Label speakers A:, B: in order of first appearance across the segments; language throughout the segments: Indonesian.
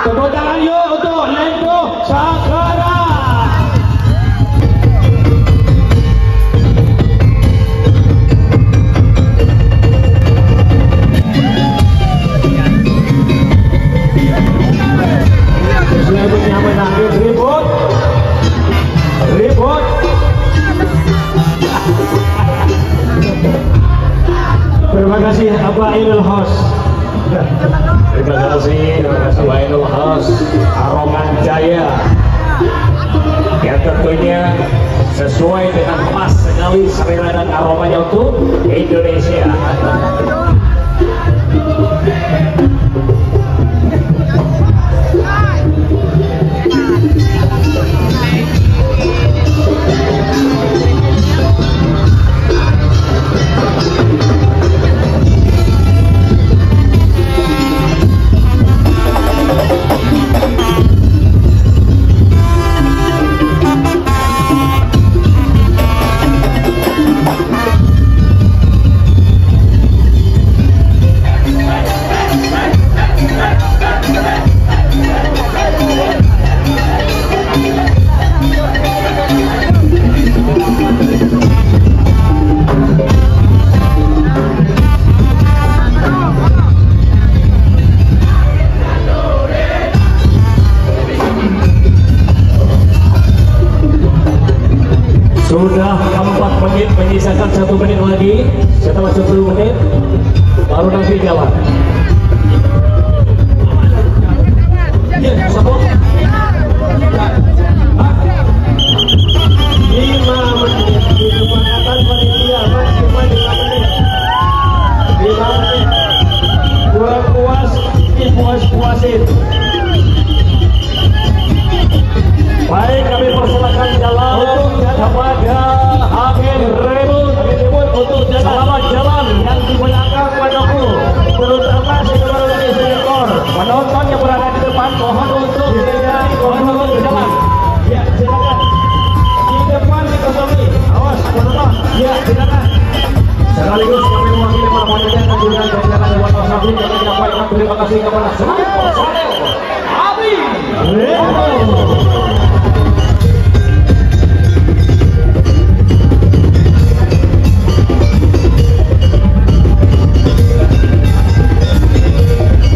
A: Tepuk tangan yuk untuk Lendo Sakara. Selanjutnya menangis ribut. Terima kasih Abah Ainul Hos. Terima kasih Abah Ainul Hos Aroman Jaya, yang tentunya sesuai dengan pas sekali selera dan aromanya untuk Indonesia. Sudah 4 menit, menyisakan 1 menit lagi. Setelah 10 menit baru nanti jalan. Ya, sabuk. 5 menit disepakatan panitia maksimal 5 menit. 5 menit. Kurang puas, dipuas-puasin. Baik, kami persilakan jalan kepada Amin Rebut untuk selamat jalan yang digunakan padaku, terutama seluruh ekor penonton yang berada di depan. Mohon untuk hindari untuk berjalan. Ya, silakan. Di depan dikosongi. Awas, penonton. Ya, silakan. Sekaligus kami mewakili para panitia dan juga jajaran Dewan Wasabri yang menyampaikan terima kasih kepada seluruh personel Amin Rebut.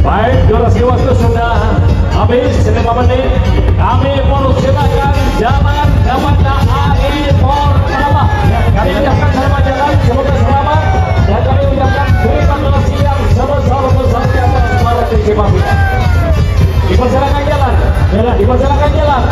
A: Baik, durasi waktu sudah habis 5 menit. Kami persilakan jalan kepada Aipor Salah. Kami ucapkan selamat jalan, semoga selamat, dan kami ucapkan terima kasih yang sebesar-besarnya atas para partisipasi. Dipersilakan jalan, dipersilakan jalan.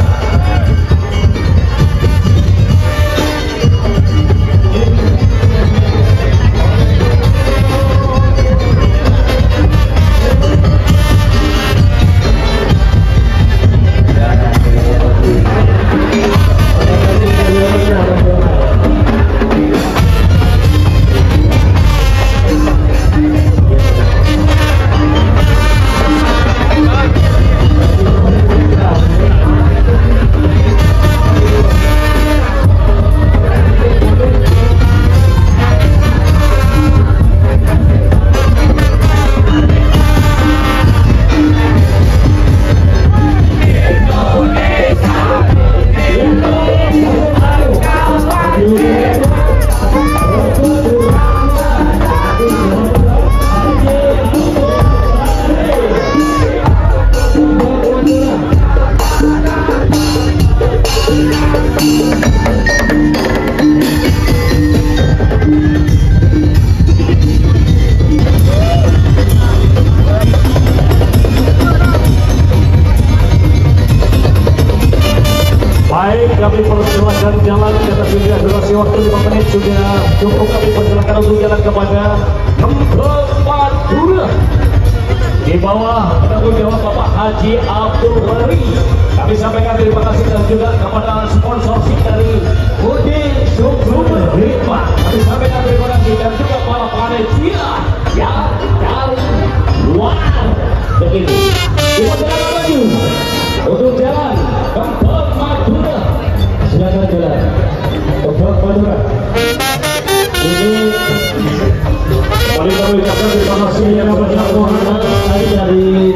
A: Kami persilakan jalan, kita sudah durasi waktu 5 menit sudah cukup. Kami persilakan untuk jalan kepada Kempes Madura. Di bawah tanggung jawab Bapak Haji Abdul Ghani. Kami sampaikan terima kasih dan juga kepada sponsorship dari Budi Sugeng Ritma. Kami sampaikan terima kasih dan juga para panitia yang dari luar begini. Dipersilakan maju untuk jalan Kempes Madura. Silakan jalan Kempes Madura. Ini kami ucapkan terima kasih yang besar dari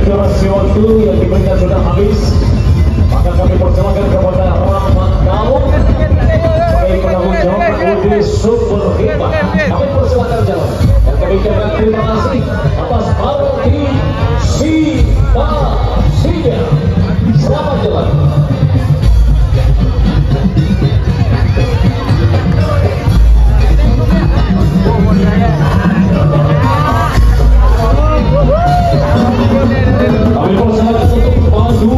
A: durasi waktu yang diberikan sudah habis, maka kami persilakan kepada Rahmat Daud sebagai penanggung jawab Budi Sumber Hikmah. Kami persilakan jalan dan kami ucapkan terima kasih atas partisipasinya. Selamat jalan. Kami persilakan untuk maju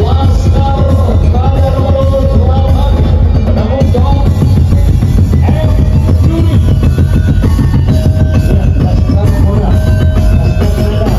A: Laskar Kader nomor 8 penanggung jawab M. Juri. Laskar Muda, Laskar Muda,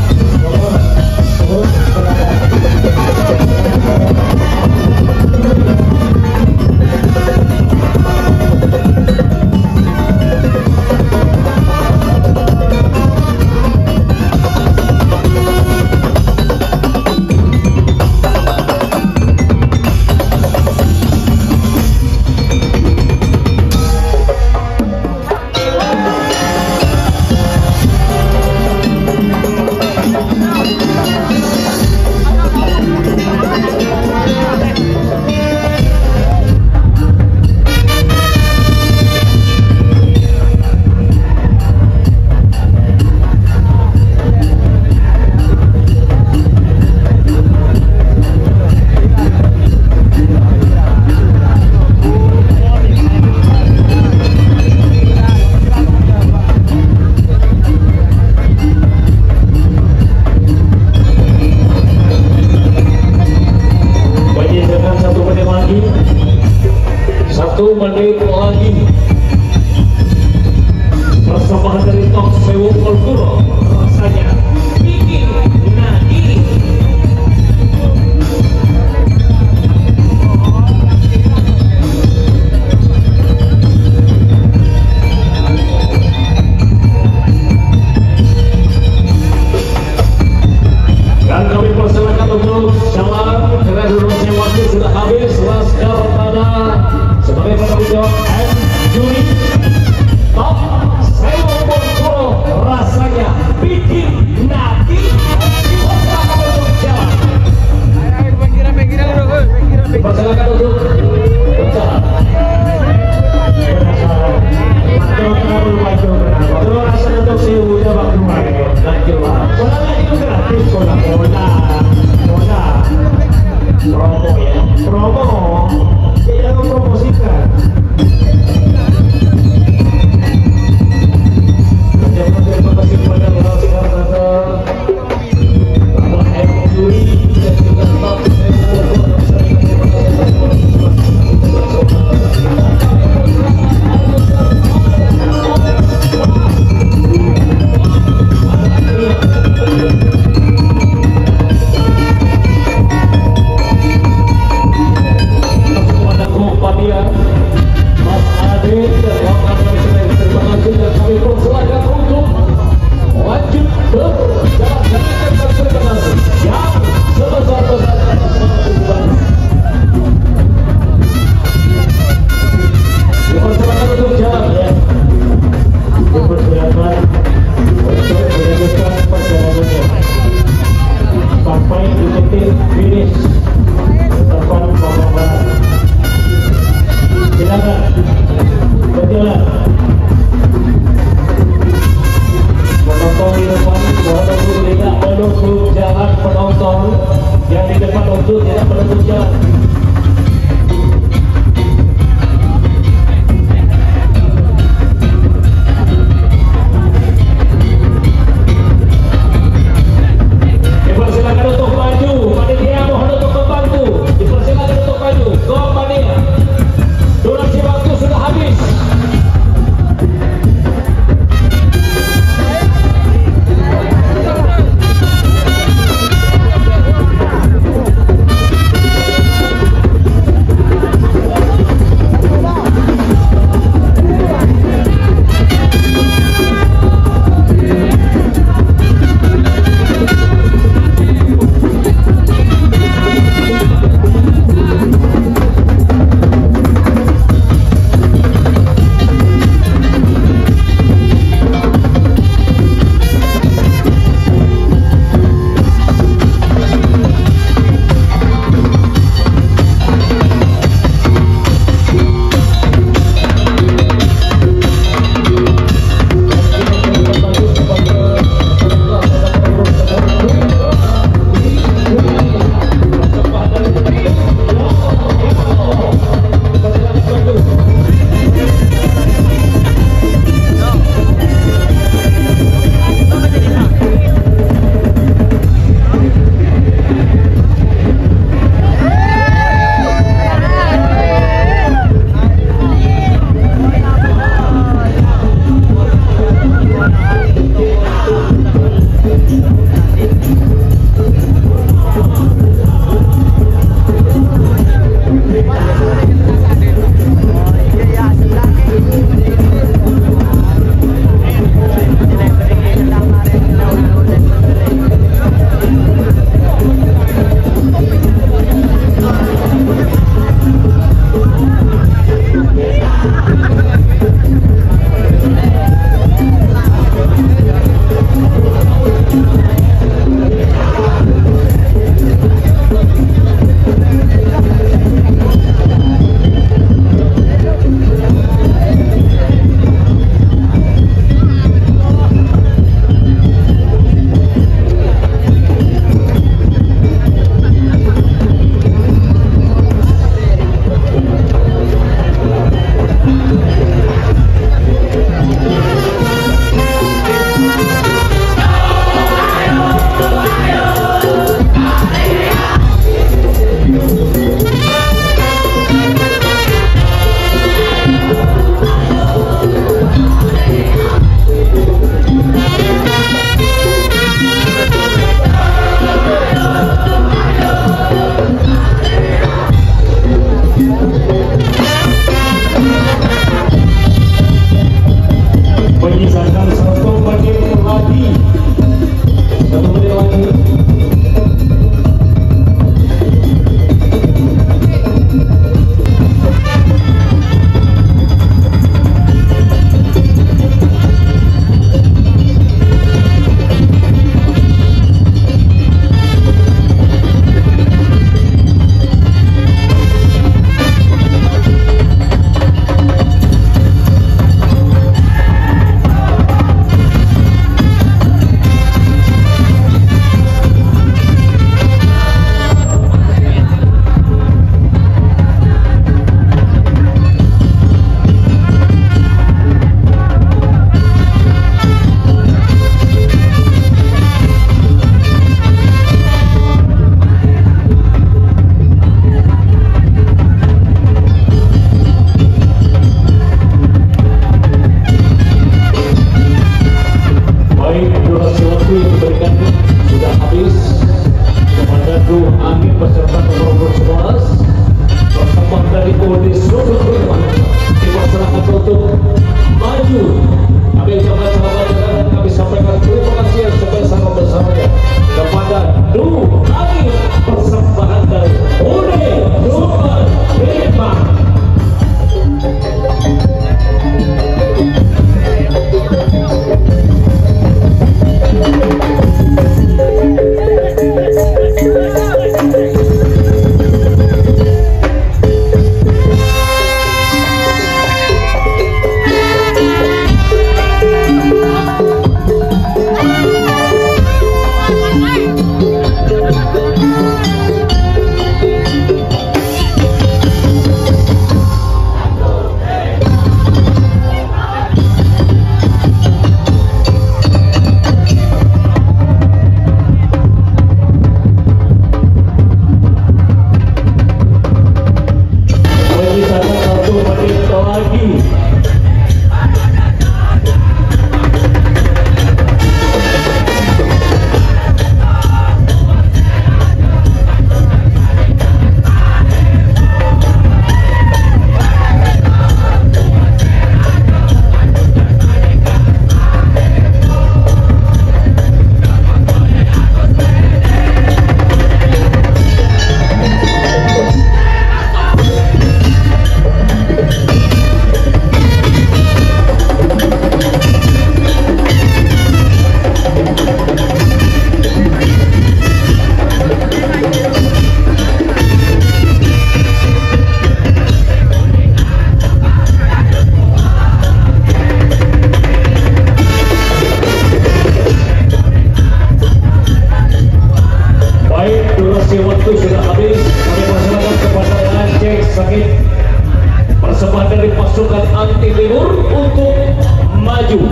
A: maju.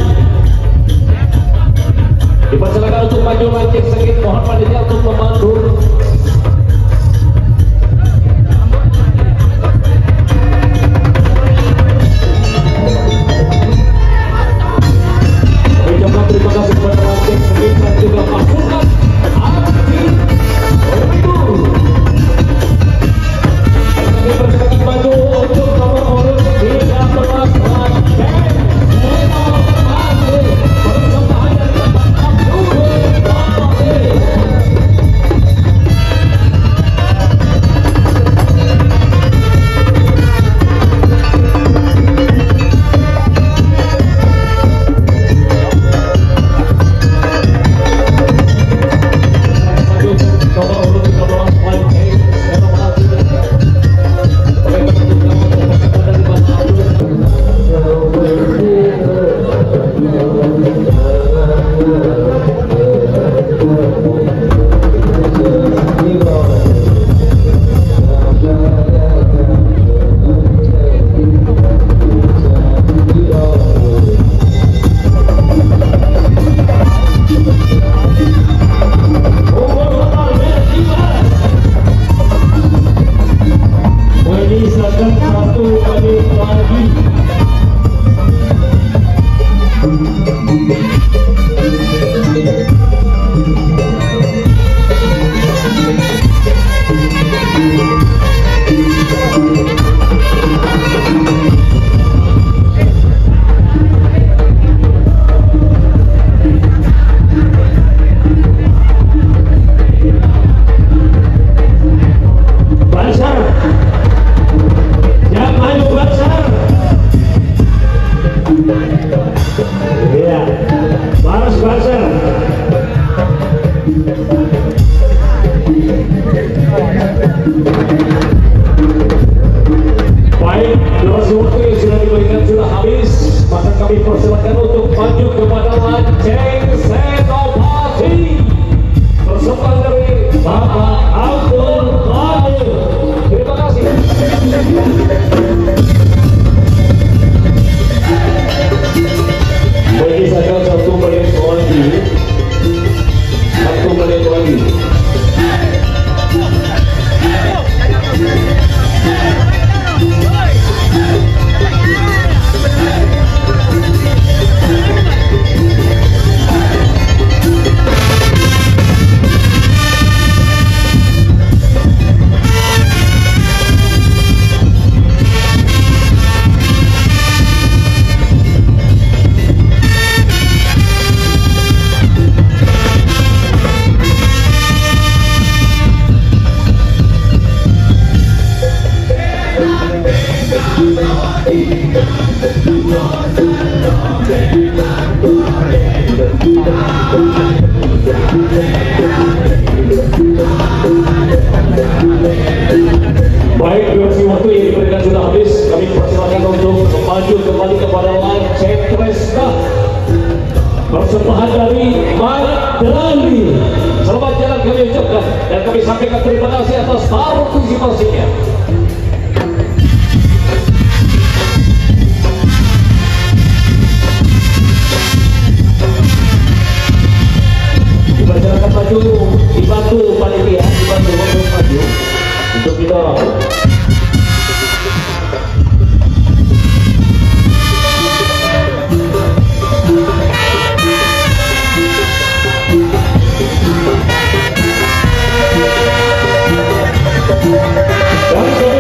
A: Dipersilakan untuk maju mancing sedikit, mohon panitia untuk memandu. Terima kasih kepada mancing sedikit dan juga pasukan aksi Borobudur. Dipersilakan maju untuk nomor urut 13 mancing. Baik, durasi waktu yang sudah diberikan sudah habis, maka kami persilakan untuk maju kepada mancing senopati persembahan dari Bapak Abdul Qadir. Terima kasih. Bagi saya 1 menit lagi, 1 menit lagi. Baik, durasi waktu yang diberikan sudah habis. Kami persilakan untuk maju kembali kepada Lancet Tresna persembahan dari Madrani. Selamat jalan kami ucapkan dan kami sampaikan terima kasih atas partisipasinya. Dipersilakan maju, dibantu panitia, dibantu untuk maju untuk didorong. Dan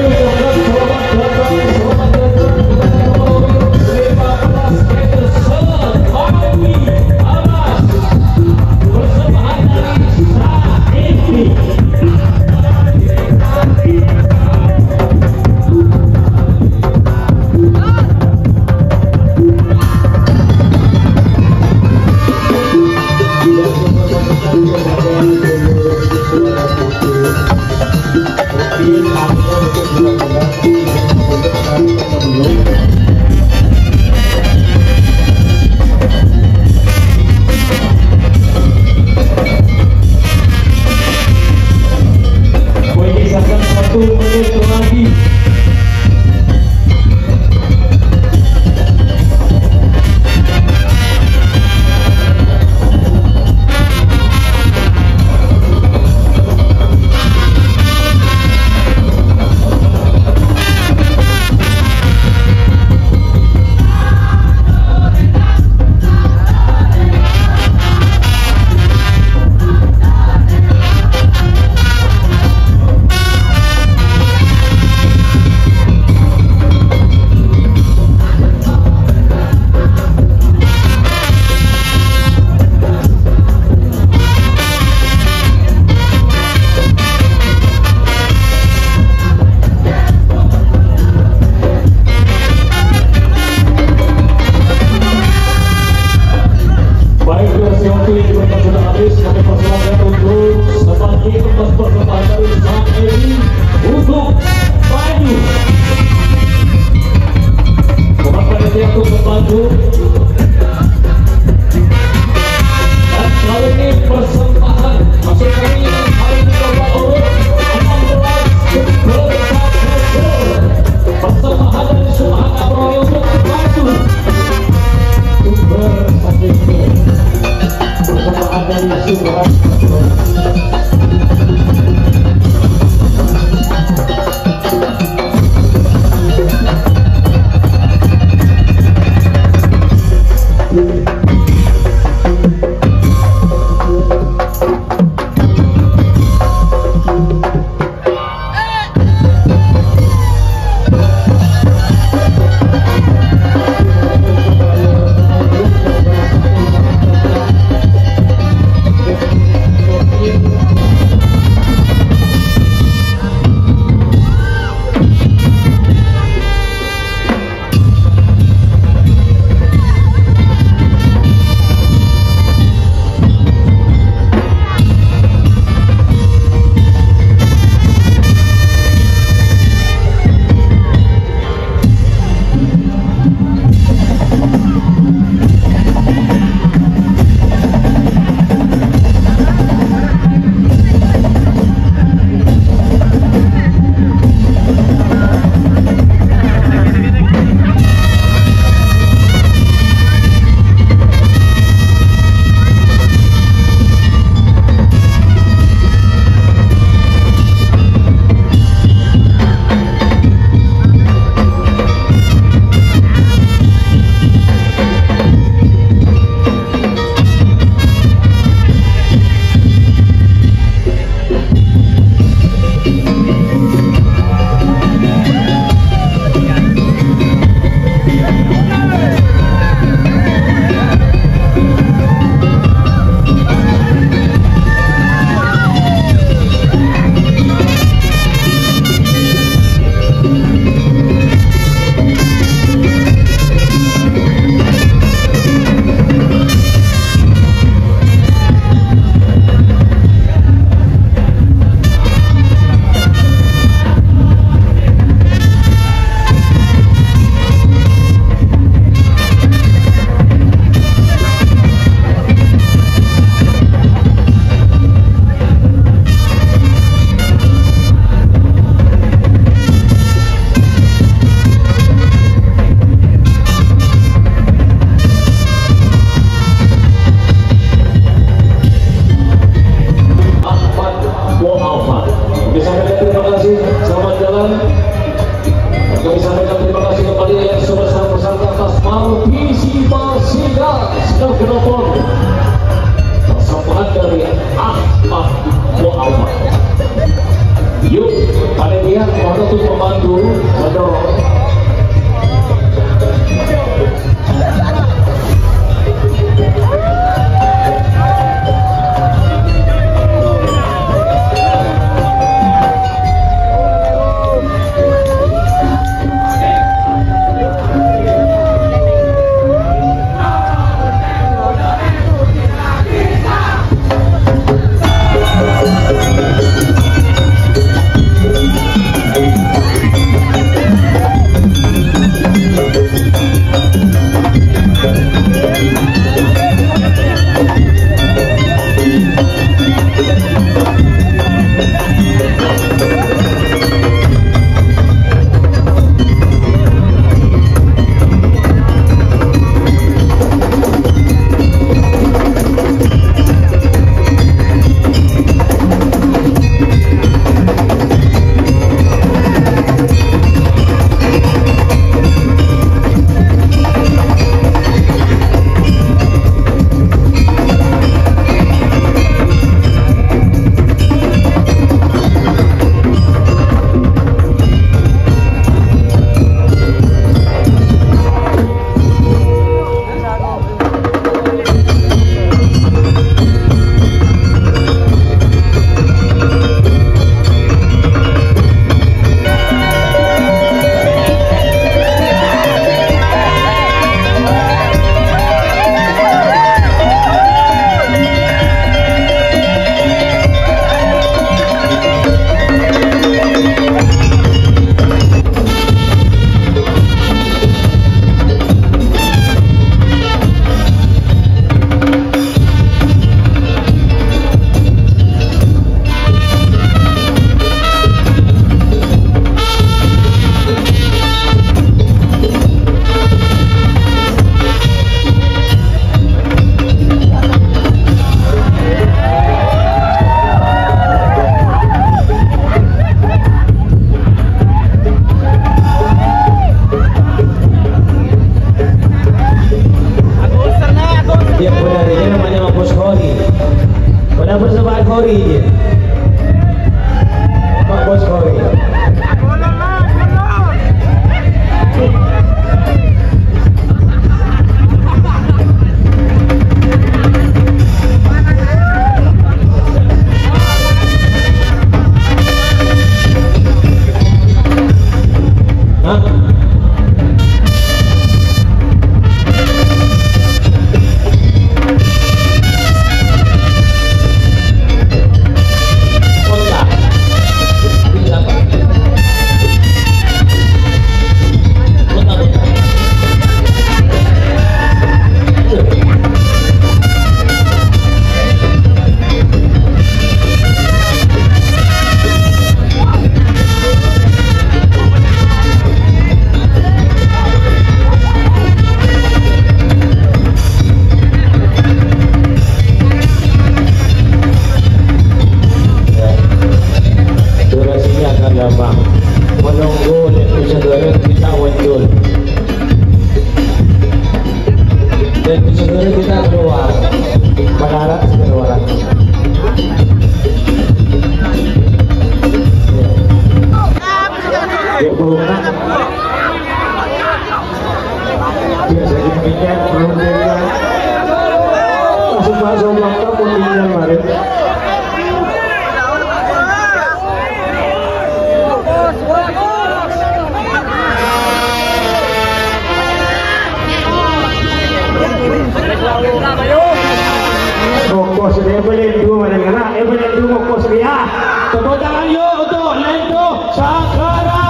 B: Mokos dia boleh dua mana kena, boleh dua mokos dia. Tepuk tangan yo untuk Lento Sakara.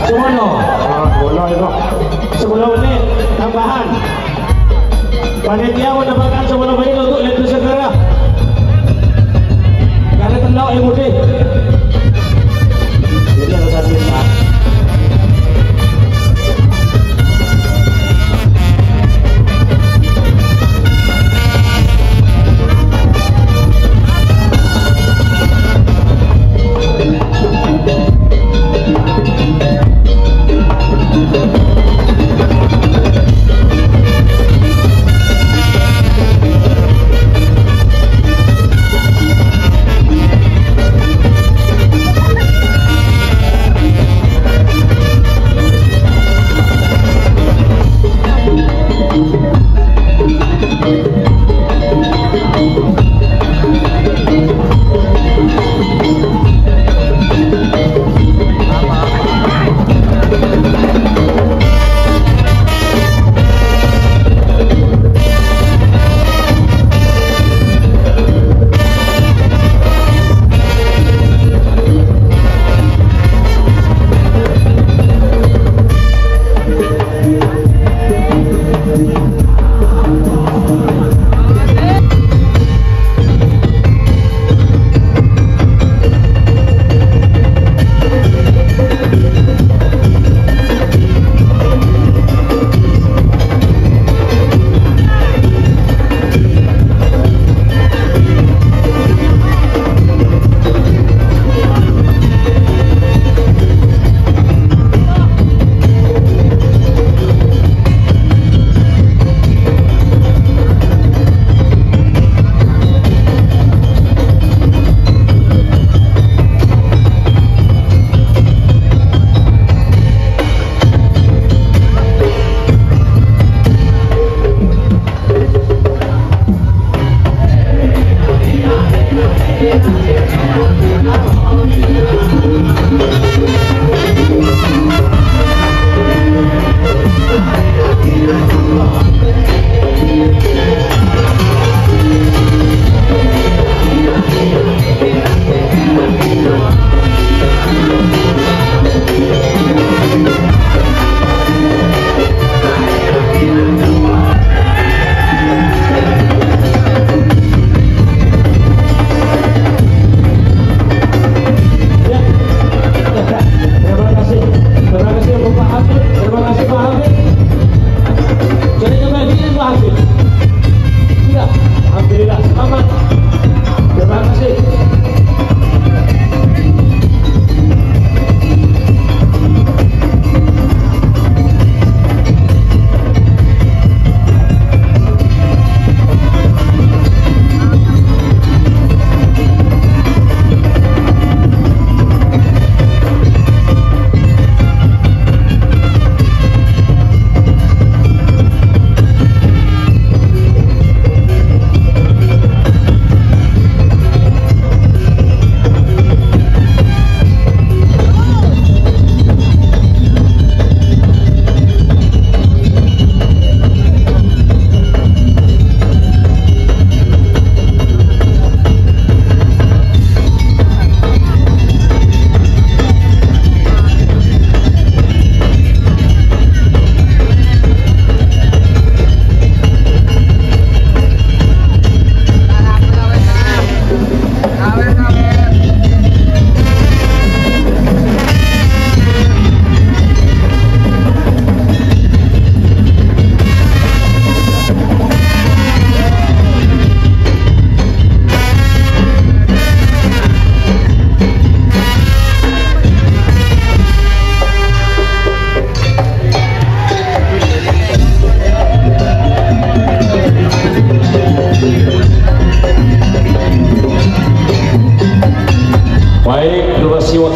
B: Semono, bola itu. 10 menit tambahan. Panitia mendapatkan 10 menit untuk Lento Sakara. Karena telok yang mudik. Jadi harus hati-hati.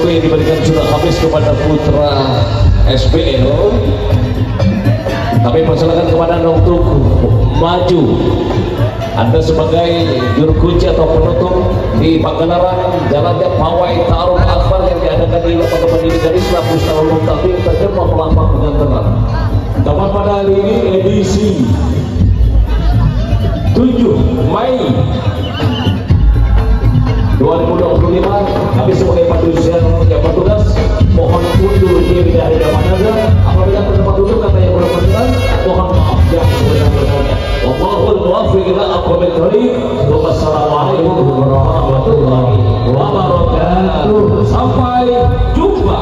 A: SB diberikan sudah habis kepada putra SB no? Kami persilakan kepada Anda untuk maju. Anda sebagai juru kunci atau penutup di pagelaran jalannya pawai Ta'aruf Akbar yang diadakan di Lembaga Pendidikan Islam Pusat Tapi terjemah melambang dengan tenang. Tepat pada hari ini edisi 7 Mei 2025, kami sebagai padusian yang bertugas mohon undur diri dari Damanaga. Apabila tempat duduk kata yang berkenan, mohon maaf yang sebenarnya. Wallahul muwaffiq ila aqwamit thoriq. Wassalamualaikum warahmatullahi wabarakatuh. Sampai jumpa.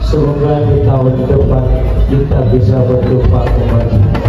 B: Semoga di tahun depan kita bisa berjumpa kembali.